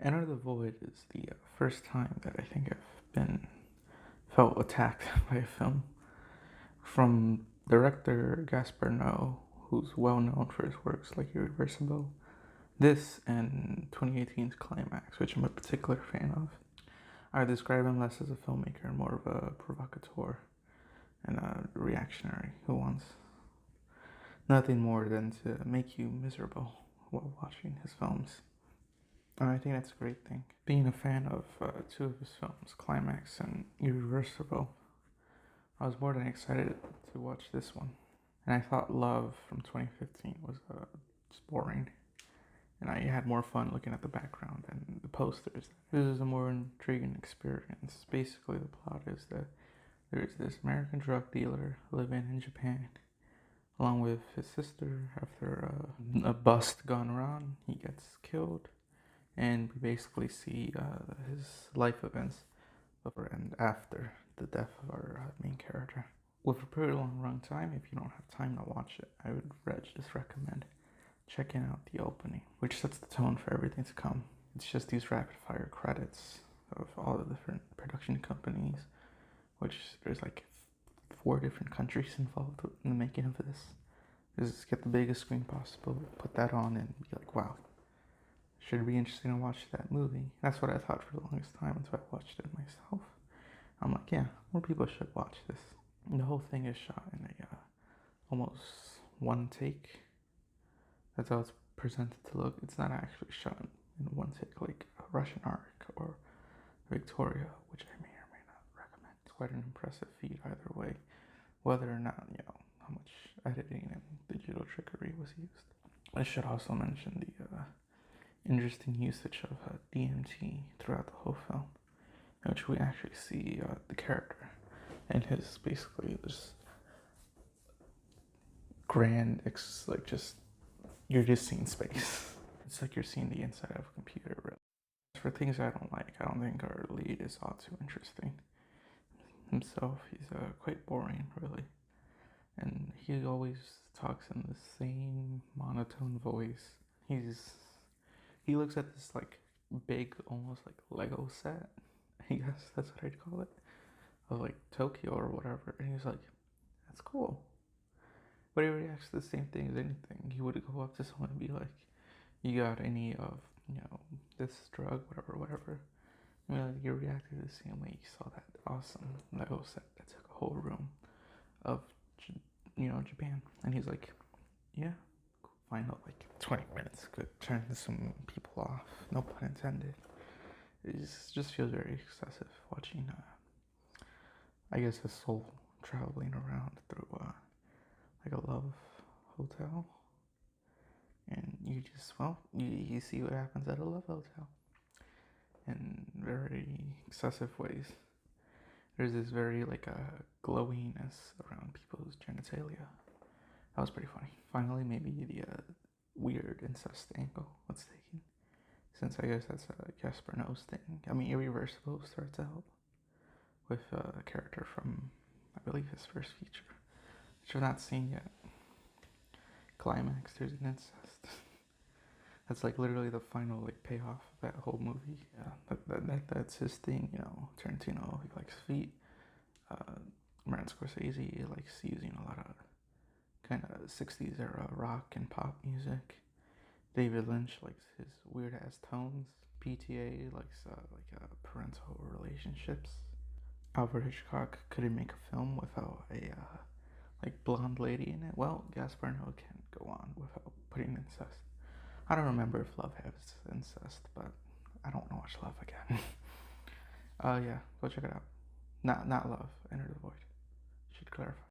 Enter the Void is the first time that I think I've been felt attacked by a film from director Gaspar Noé, who's well known for his works like Irreversible. This and 2018's Climax, which I'm a particular fan of. I describe him less as a filmmaker and more of a provocateur and a reactionary who wants nothing more than to make you miserable while watching his films. And I think that's a great thing. Being a fan of two of his films, Climax and Irreversible, I was more than excited to watch this one. And I thought Love from 2015 was just boring. And I had more fun looking at the background and the posters. This is a more intriguing experience. Basically, the plot is that there's this American drug dealer living in Japan, along with his sister. After a bust gone wrong, he gets killed, and we basically see his life events before and after the death of our main character. With a pretty long runtime, if you don't have time to watch it, I would just recommend checking out the opening, which sets the tone for everything to come. It's just these rapid fire credits of all the different production companies, which there's like 4 different countries involved in the making of this. Just get the biggest screen possible, put that on, and be like, wow, should be interesting to watch that movie. That's what I thought for the longest time until I watched it myself. I'm like, yeah, more people should watch this. And the whole thing is shot in a almost one take. That's how it's presented to look. It's not actually shot in one take like a Russian Ark or Victoria, which I may or may not recommend. It's quite an impressive feat either way, whether or not, how much editing and digital trickery was used. I should also mention the interesting usage of DMT throughout the whole film, in which we actually see the character and his basically this grand, like just, you're just seeing space. It's like you're seeing the inside of a computer, really. For things I don't like, I don't think our lead is all too interesting. Himself, he's quite boring, really. And he always talks in the same monotone voice. He looks at this like big, almost like Lego set, I guess that's what I'd call it, of like Tokyo or whatever, and he's like, that's cool. But he reacts to the same thing as anything. He would go up to someone and be like, you got any of, this drug, whatever. I mean, like, you reacted the same way you saw that awesome Lego set that took a whole room of, Japan. And he's like, yeah, final like 20 minutes could turn some people off. No pun intended. It just feels very excessive watching, I guess, a soul traveling around through like a love hotel. And you just, well, you see what happens at a love hotel in very excessive ways. There's this very like glowiness around people's genitalia. That was pretty funny. Finally, maybe the weird incest angle was taken, since I guess that's a Casper No's thing. I mean, Irreversible starts out with a character from, I believe, his first feature, which I've not seen yet. Climax, there's an incest. That's like literally the final like payoff of that whole movie. Yeah, that's his thing. Tarantino, he likes feet. Martin Scorsese, he likes using a lot of kind of 60s era rock and pop music. David Lynch likes his weird ass tones. PTA likes parental relationships. Alfred Hitchcock couldn't make a film without a like blonde lady in it. Well, Gaspar Noé can't go on without putting incest. I don't remember if Love has incest, but I don't want to watch Love again. Yeah, go check it out. Not Love. Enter the Void. Should clarify.